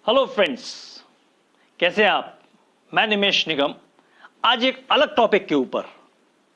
Hello friends, कैसे हैं आप। मैं निमेश निगम आज एक अलग टॉपिक के ऊपर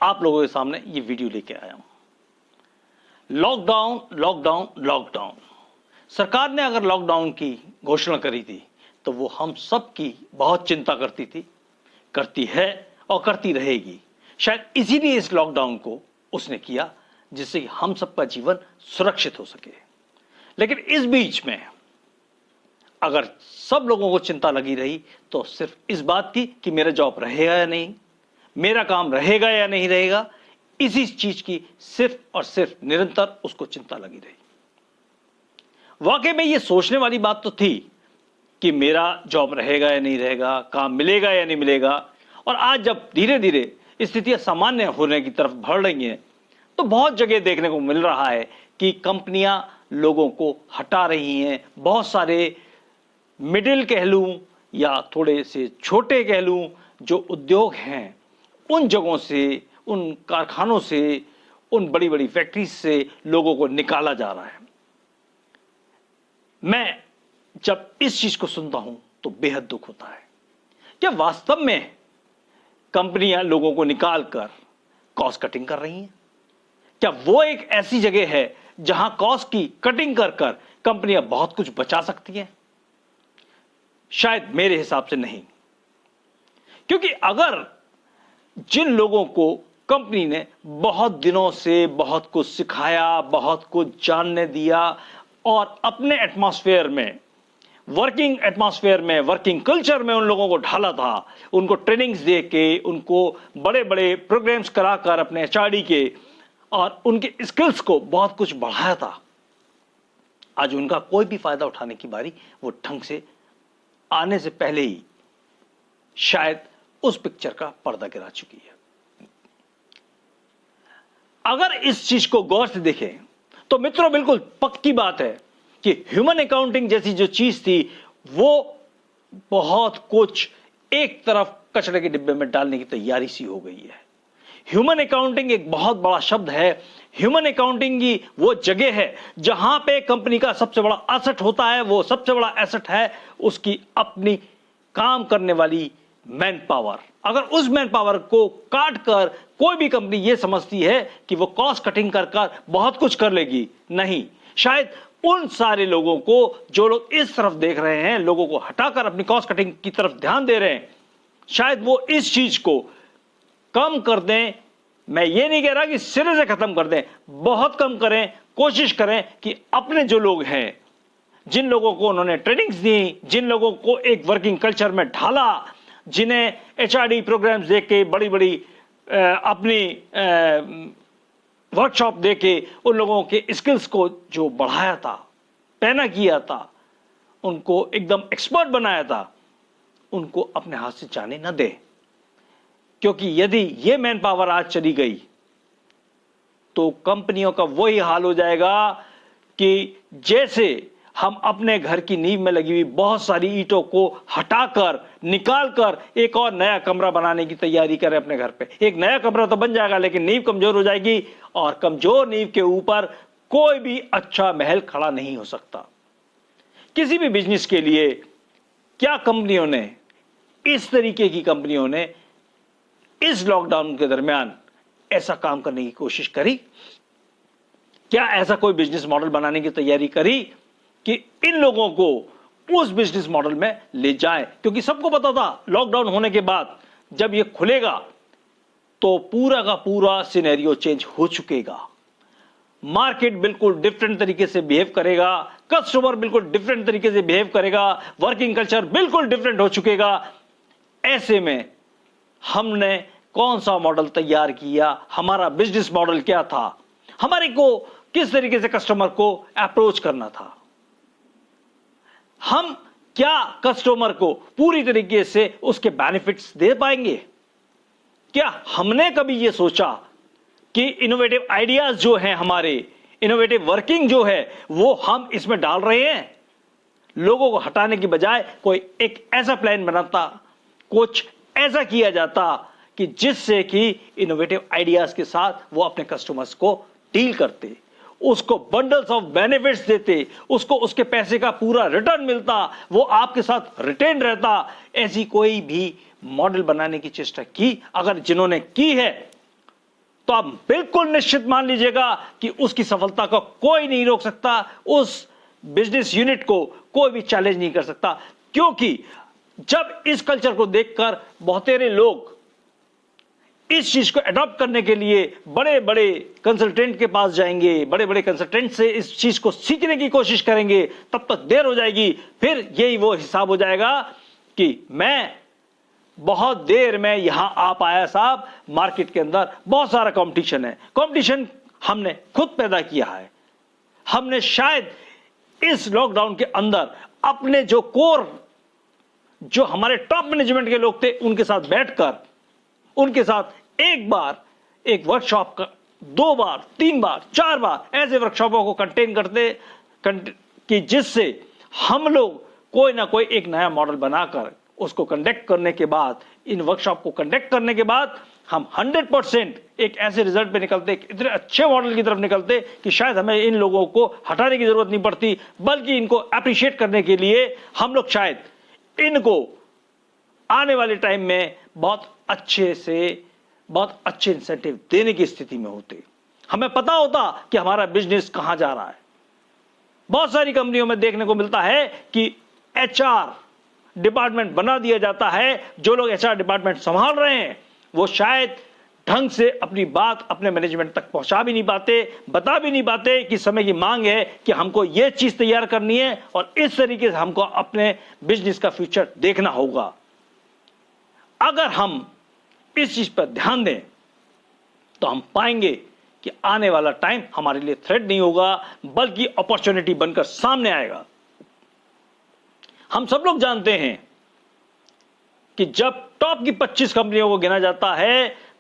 आप लोगों के सामने ये वीडियो लेके आया हूं। Lockdown lockdown lockdown. सरकार ने अगर लॉकडाउन की घोषणा करी थी तो वो हम सब की बहुत चिंता करती थी, करती है और करती रहेगी। शायद इसीलिए इस लॉकडाउन को उसने किया जिससे हम सबका जीवन सुरक्षित हो सके। लेकिन इस बीच में अगर सब लोगों को चिंता लगी रही तो सिर्फ इस बात की कि मेरा जॉब रहेगा या नहीं, मेरा काम रहेगा या नहीं रहेगा, इसी चीज की सिर्फ और सिर्फ निरंतर उसको चिंता लगी रही। वाकई में ये सोचने वाली बात तो थी कि मेरा जॉब रहेगा या नहीं रहेगा, काम मिलेगा या नहीं मिलेगा। और आज जब धीरे धीरे स्थितियां सामान्य होने की तरफ बढ़ रही हैं तो बहुत जगह देखने को मिल रहा है कि कंपनियां लोगों को हटा रही हैं। बहुत सारे मिडिल कह लूं या थोड़े से छोटे कह लूं जो उद्योग हैं, उन जगहों से, उन कारखानों से, उन बड़ी बड़ी फैक्ट्री से लोगों को निकाला जा रहा है। मैं जब इस चीज को सुनता हूं तो बेहद दुख होता है। क्या वास्तव में कंपनियां लोगों को निकालकर कॉस्ट कटिंग कर रही हैं? क्या वो एक ऐसी जगह है जहां कॉस्ट की कटिंग कर कर कंपनियां बहुत कुछ बचा सकती हैं? शायद मेरे हिसाब से नहीं। क्योंकि अगर जिन लोगों को कंपनी ने बहुत दिनों से बहुत कुछ सिखाया, बहुत कुछ जानने दिया और अपने एटमॉस्फेयर में, वर्किंग एटमॉस्फेयर में, वर्किंग कल्चर में उन लोगों को ढाला था, उनको ट्रेनिंग्स दे के, उनको बड़े बड़े प्रोग्राम्स कराकर अपने एचआरडी के और उनके स्किल्स को बहुत कुछ बढ़ाया था, आज उनका कोई भी फायदा उठाने की बारी वो ढंग से आने से पहले ही शायद उस पिक्चर का पर्दा गिरा चुकी है। अगर इस चीज को गौर से देखें तो मित्रों बिल्कुल पक्की बात है कि ह्यूमन अकाउंटिंग जैसी जो चीज थी वो बहुत कुछ एक तरफ कचरे के डिब्बे में डालने की तैयारी सी हो गई है। ह्यूमन अकाउंटिंग एक बहुत बड़ा शब्द है। ह्यूमन अकाउंटिंग की वो जगह है जहां पे कंपनी का सबसे बड़ा एसेट होता है। वो सबसे बड़ा एसेट है उसकी अपनी काम करने वाली मैन पावर। अगर उस मैन पावर को काट कर कोई भी कंपनी ये समझती है कि वो कॉस्ट कटिंग कर कर बहुत कुछ कर लेगी, नहीं। शायद उन सारे लोगों को, जो लोग इस तरफ देख रहे हैं, लोगों को हटाकर अपनी कॉस्ट कटिंग की तरफ ध्यान दे रहे हैं, शायद वो इस चीज को कम कर दें। मैं ये नहीं कह रहा कि सिरे से खत्म कर दें, बहुत कम करें। कोशिश करें कि अपने जो लोग हैं, जिन लोगों को उन्होंने ट्रेनिंग्स दी, जिन लोगों को एक वर्किंग कल्चर में ढाला, जिन्हें एचआरडी प्रोग्राम्स दे के, बड़ी बड़ी अपनी वर्कशॉप दे के उन लोगों के स्किल्स को जो बढ़ाया था, पैना किया था, उनको एकदम एक्सपर्ट बनाया था, उनको अपने हाथ से जाने न दे। क्योंकि यदि ये मैन पावर आज चली गई तो कंपनियों का वही हाल हो जाएगा कि जैसे हम अपने घर की नींव में लगी हुई बहुत सारी ईंटों को हटाकर, निकालकर एक और नया कमरा बनाने की तैयारी करें अपने घर पे। एक नया कमरा तो बन जाएगा लेकिन नींव कमजोर हो जाएगी और कमजोर नींव के ऊपर कोई भी अच्छा महल खड़ा नहीं हो सकता। किसी भी बिजनेस के लिए क्या कंपनियों ने, इस तरीके की कंपनियों ने इस लॉकडाउन के दरमियान ऐसा काम करने की कोशिश करी? क्या ऐसा कोई बिजनेस मॉडल बनाने की तैयारी करी कि इन लोगों को उस बिजनेस मॉडल में ले जाए? क्योंकि सबको पता था लॉकडाउन होने के बाद जब ये खुलेगा तो पूरा का पूरा सिनेरियो चेंज हो चुकेगा। मार्केट बिल्कुल डिफरेंट तरीके से बिहेव करेगा, कस्टमर बिल्कुल डिफरेंट तरीके से बिहेव करेगा, वर्किंग कल्चर बिल्कुल डिफरेंट हो चुकेगा। ऐसे में हमने कौन सा मॉडल तैयार किया? हमारा बिजनेस मॉडल क्या था? हमारे को किस तरीके से कस्टमर को अप्रोच करना था? हम क्या कस्टमर को पूरी तरीके से उसके बेनिफिट्स दे पाएंगे? क्या हमने कभी यह सोचा कि इनोवेटिव आइडियाज जो हैं, हमारे इनोवेटिव वर्किंग जो है, वो हम इसमें डाल रहे हैं? लोगों को हटाने की बजाय कोई एक ऐसा प्लान बनाता, कुछ ऐसा किया जाता कि जिससे कि इनोवेटिव आइडियाज के साथ वो अपने कस्टमर्स को डील करते, उसको बंडल्स ऑफ बेनिफिट्स देते, उसको उसके पैसे का पूरा रिटर्न मिलता, वो आपके साथ रिटेन रहता। ऐसी कोई भी मॉडल बनाने की चेष्टा की अगर जिन्होंने की है, तो आप बिल्कुल निश्चित मान लीजिएगा कि उसकी सफलता को कोई नहीं रोक सकता, उस बिजनेस यूनिट को कोई भी चैलेंज नहीं कर सकता। क्योंकि जब इस कल्चर को देखकर बहुतेरे लोग इस चीज को अडॉप्ट करने के लिए बड़े बड़े कंसल्टेंट के पास जाएंगे, बड़े बड़े कंसल्टेंट से इस चीज को सीखने की कोशिश करेंगे, तब तक देर हो जाएगी। फिर यही वो हिसाब हो जाएगा कि मैं बहुत देर में यहां आ पाया साहब, मार्केट के अंदर बहुत सारा कंपटीशन है। कंपटीशन हमने खुद पैदा किया है। हमने शायद इस लॉकडाउन के अंदर अपने जो कोर, जो हमारे टॉप मैनेजमेंट के लोग थे, उनके साथ बैठकर उनके साथ एक बार एक वर्कशॉप का, 2 बार 3 बार 4 बार ऐसे वर्कशॉपों को कंटेन करते कि जिससे हम लोग कोई ना कोई एक नया मॉडल बनाकर उसको कंडक्ट करने के बाद, इन वर्कशॉप को कंडक्ट करने के बाद हम 100% एक ऐसे रिजल्ट पे निकलते, इतने अच्छे मॉडल की तरफ निकलते कि शायद हमें इन लोगों को हटाने की जरूरत नहीं पड़ती, बल्कि इनको अप्रिशिएट करने के लिए हम लोग शायद इनको आने वाले टाइम में बहुत अच्छे इंसेंटिव देने की स्थिति में होते। हमें पता होता कि हमारा बिजनेस कहां जा रहा है। बहुत सारी कंपनियों में देखने को मिलता है कि एचआर डिपार्टमेंट बना दिया जाता है। जो लोग एचआर डिपार्टमेंट संभाल रहे हैं वो शायद ढंग से अपनी बात अपने मैनेजमेंट तक पहुंचा भी नहीं पाते, बता भी नहीं पाते कि समय की मांग है कि हमको यह चीज तैयार करनी है और इस तरीके से हमको अपने बिजनेस का फ्यूचर देखना होगा। अगर हम इस चीज पर ध्यान दें तो हम पाएंगे कि आने वाला टाइम हमारे लिए थ्रेट नहीं होगा, बल्कि अपॉर्चुनिटी बनकर सामने आएगा। हम सब लोग जानते हैं कि जब टॉप की 25 कंपनियों को गिना जाता है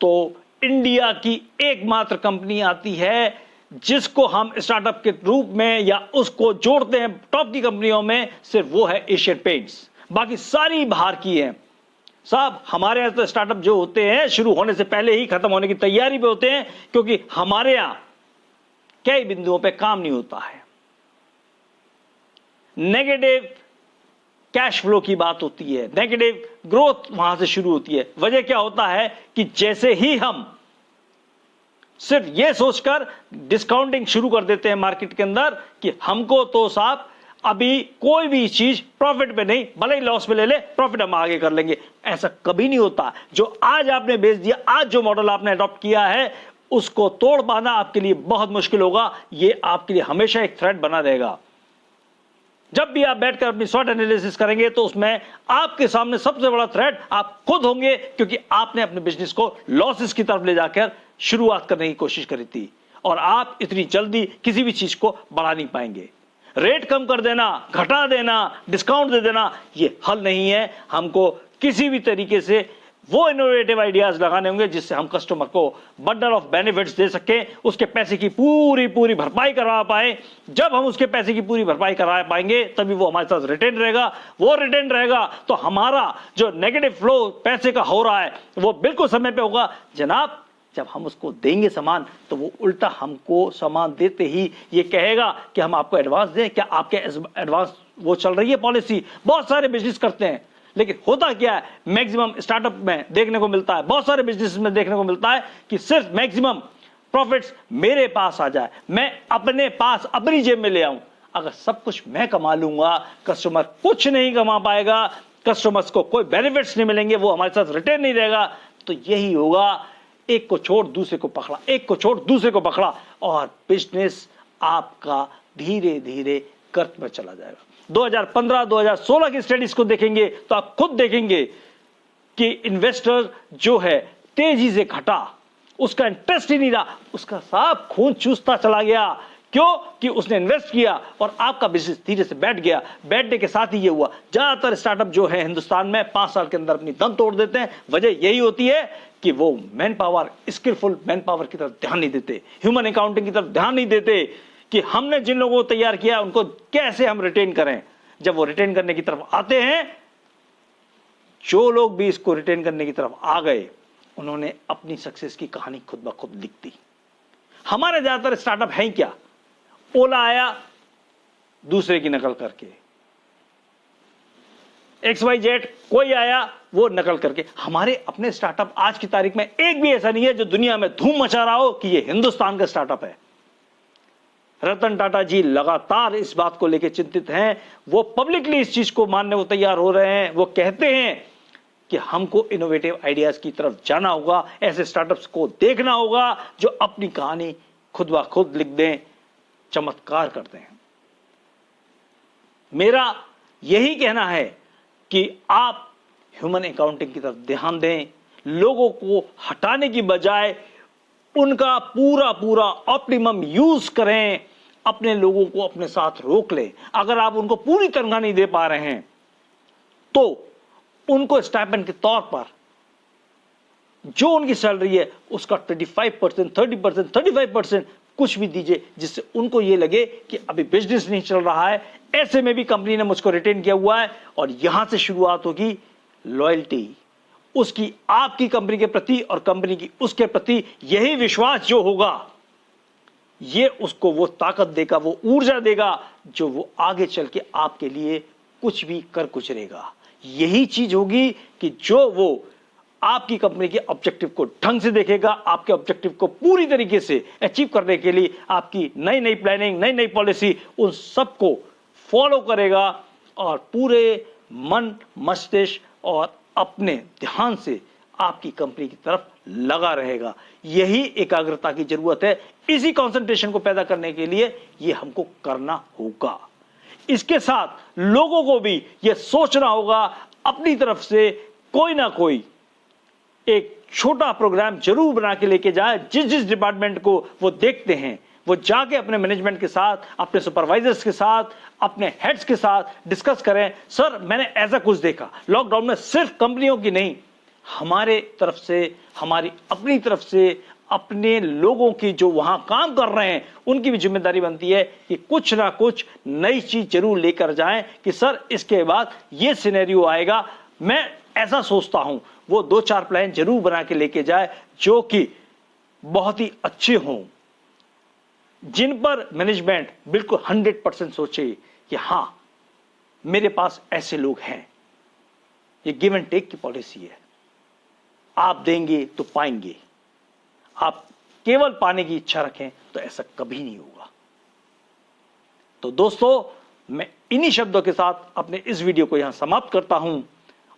तो इंडिया की एकमात्र कंपनी आती है जिसको हम स्टार्टअप के रूप में या उसको जोड़ते हैं टॉप की कंपनियों में, सिर्फ वो है एशियन पेंट्स। बाकी सारी बाहर की हैं साहब। हमारे यहां तो स्टार्टअप जो होते हैं शुरू होने से पहले ही खत्म होने की तैयारी पे होते हैं, क्योंकि हमारे यहां कई बिंदुओं पे काम नहीं होता है। नेगेटिव कैश फ्लो की बात होती है, नेगेटिव ग्रोथ वहां से शुरू होती है। वजह क्या होता है कि जैसे ही हम सिर्फ यह सोचकर डिस्काउंटिंग शुरू कर देते हैं मार्केट के अंदर कि हमको तो साहब अभी कोई भी चीज प्रॉफिट पे नहीं, भले ही लॉस पे ले ले, प्रॉफिट हम आगे कर लेंगे, ऐसा कभी नहीं होता। जो आज आपने बेच दिया, आज जो मॉडल आपने अडॉप्ट किया है, उसको तोड़ पाना आपके लिए बहुत मुश्किल होगा। ये आपके लिए हमेशा एक थ्रेट बना रहेगा। जब भी आप बैठकर अपनी स्वॉट एनालिसिस करेंगे तो उसमें आपके सामने सबसे बड़ा थ्रेट आप खुद होंगे, क्योंकि आपने अपने बिजनेस को लॉसेस की तरफ ले जाकर शुरुआत करने की कोशिश करी थी और आप इतनी जल्दी किसी भी चीज को बढ़ा नहीं पाएंगे। रेट कम कर देना, घटा देना, डिस्काउंट दे देना, ये हल नहीं है। हमको किसी भी तरीके से वो इनोवेटिव आइडियाज लगाने होंगे जिससे हम कस्टमर को बंडल ऑफ बेनिफिट्स दे सकें, उसके पैसे की पूरी भरपाई करवा पाए। जब हम उसके पैसे की पूरी भरपाई करा पाएंगे तभी वो हमारे साथ रिटेन रहेगा। वो रिटेन रहेगा तो हमारा जो नेगेटिव फ्लो पैसे का हो रहा है वो बिल्कुल समय पे होगा। जनाब, जब हम उसको देंगे सामान तो वो उल्टा हमको सामान देते ही ये कहेगा कि हम आपको एडवांस दें, क्या आपके एडवांस वो चल रही है पॉलिसी। बहुत सारे बिजनेस करते हैं, लेकिन होता क्या है, मैक्सिमम स्टार्टअप में देखने को मिलता है, बहुत सारे बिजनेस में देखने को मिलता है कि सिर्फ मैक्सिमम प्रॉफिट्स मेरे पास आ जाए, मैं अपने पास अपनी जेब में ले आऊं। अगर सब कुछ मैं कमा लूंगा, कस्टमर कुछ नहीं कमा पाएगा, कस्टमर्स को कोई बेनिफिट्स नहीं मिलेंगे, वो हमारे साथ रिटेन नहीं रहेगा। तो यही होगा, एक को छोड़ दूसरे को पकड़ा, एक को छोड़ दूसरे को पकड़ा और बिजनेस आपका धीरे धीरे कर्त में चला जाएगा। 2015-2016 की स्टडीज को देखेंगे तो आप खुद देखेंगे कि इन्वेस्टर जो है तेजी से घटा, उसका इंटरेस्ट ही नहीं रहा, उसका साफ खून चूसता चला गया। क्यों? कि उसने इन्वेस्ट किया और आपका बिजनेस धीरे से बैठ गया। बैठने के साथ ही ये हुआ, ज्यादातर स्टार्टअप जो है हिंदुस्तान में 5 साल के अंदर अपनी दम तोड़ देते हैं। वजह यही होती है कि वो man power, skillful man power की तरफ ध्यान नहीं देते, ह्यूमन अकाउंटिंग की तरफ ध्यान नहीं देते कि हमने जिन लोगों को तैयार किया उनको कैसे हम रिटेन करें। जब वो रिटेन करने की तरफ आते हैं, जो लोग भी इसको रिटेन करने की तरफ आ गए, उन्होंने अपनी सक्सेस की कहानी खुद ब खुद लिख दी। हमारे ज्यादातर स्टार्टअप हैं क्या? ओला आया दूसरे की नकल करके, XYZ कोई आया वो नकल करके। हमारे अपने स्टार्टअप आज की तारीख में एक भी ऐसा नहीं है जो दुनिया में धूम मचा रहा हो कि ये हिंदुस्तान का स्टार्टअप है। रतन टाटा जी लगातार इस बात को लेकर चिंतित हैं, वो पब्लिकली इस चीज को मानने को तैयार हो रहे हैं। वो कहते हैं कि हमको इनोवेटिव आइडियाज की तरफ जाना होगा, ऐसे स्टार्टअप्स को देखना होगा जो अपनी कहानी खुद ब खुद लिख दें, चमत्कार करते हैं। मेरा यही कहना है कि आप ह्यूमन अकाउंटिंग की तरफ ध्यान दें, लोगों को हटाने की बजाय उनका पूरा पूरा ऑप्टिमम यूज करें, अपने लोगों को अपने साथ रोक लें। अगर आप उनको पूरी तनख्वाह नहीं दे पा रहे हैं तो उनको स्टाइपेंड के तौर पर जो उनकी सैलरी है उसका 25%, 30%, 35% कुछ भी दीजिए, जिससे उनको यह लगे कि अभी बिजनेस नहीं चल रहा है, ऐसे में भी कंपनी ने मुझको रिटेन किया हुआ है। और यहां से शुरुआत होगी लॉयल्टी, उसकी आपकी कंपनी के प्रति और कंपनी की उसके प्रति। यही विश्वास जो होगा ये उसको वो ताकत देगा, वो ऊर्जा देगा जो वो आगे चल के आपके लिए कुछ भी कर गुजरेगा। यही चीज होगी कि जो वो आपकी कंपनी के ऑब्जेक्टिव को ढंग से देखेगा, आपके ऑब्जेक्टिव को पूरी तरीके से अचीव करने के लिए आपकी नई नई प्लानिंग, नई नई पॉलिसी, उन सबको फॉलो करेगा और पूरे मन, मस्तिष्क और अपने ध्यान से आपकी कंपनी की तरफ लगा रहेगा। यही एकाग्रता की जरूरत है। इसी कंसंट्रेशन को पैदा करने के लिए यह हमको करना होगा। इसके साथ लोगों को भी यह सोचना होगा अपनी तरफ से कोई ना कोई एक छोटा प्रोग्राम जरूर बना के लेके जाए। जिस जिस डिपार्टमेंट को वो देखते हैं वो जाके अपने मैनेजमेंट के साथ, अपने सुपरवाइजर्स के साथ, अपने हेड्स के साथ डिस्कस करें। सर मैंने ऐसा कुछ देखा लॉकडाउन में, सिर्फ कंपनियों की नहीं, हमारे तरफ से, हमारी अपनी तरफ से, अपने लोगों की जो वहां काम कर रहे हैं उनकी भी जिम्मेदारी बनती है कि कुछ ना कुछ नई चीज जरूर लेकर जाएं कि सर इसके बाद ये सिनेरियो आएगा। मैं ऐसा सोचता हूं वो 2-4 प्लान जरूर बना के लेके जाए जो कि बहुत ही अच्छे हों, जिन पर मैनेजमेंट बिल्कुल 100% सोचे कि हां मेरे पास ऐसे लोग हैं। ये गिव एंड टेक की पॉलिसी है, आप देंगे तो पाएंगे, आप केवल पाने की इच्छा रखें तो ऐसा कभी नहीं होगा। तो दोस्तों मैं इन्हीं शब्दों के साथ अपने इस वीडियो को यहां समाप्त करता हूं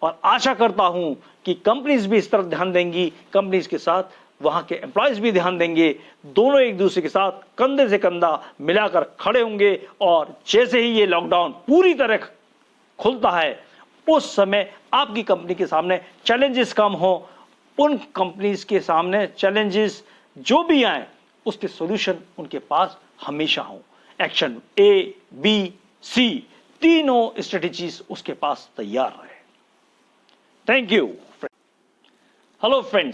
और आशा करता हूं कि कंपनीज भी इस तरफ ध्यान देंगी, कंपनीज के साथ वहां के एम्प्लॉयज भी ध्यान देंगे, दोनों एक दूसरे के साथ कंधे से कंधा मिलाकर खड़े होंगे। और जैसे ही ये लॉकडाउन पूरी तरह खुलता है उस समय आपकी कंपनी के सामने चैलेंजेस कम हो, उन कंपनीज के सामने चैलेंजेस जो भी आए उसके सॉल्यूशन उनके पास हमेशा हो। एक्शन A, B, C तीनों स्ट्रेटेजीज उसके पास तैयार रहे। Thank you. Hello friends,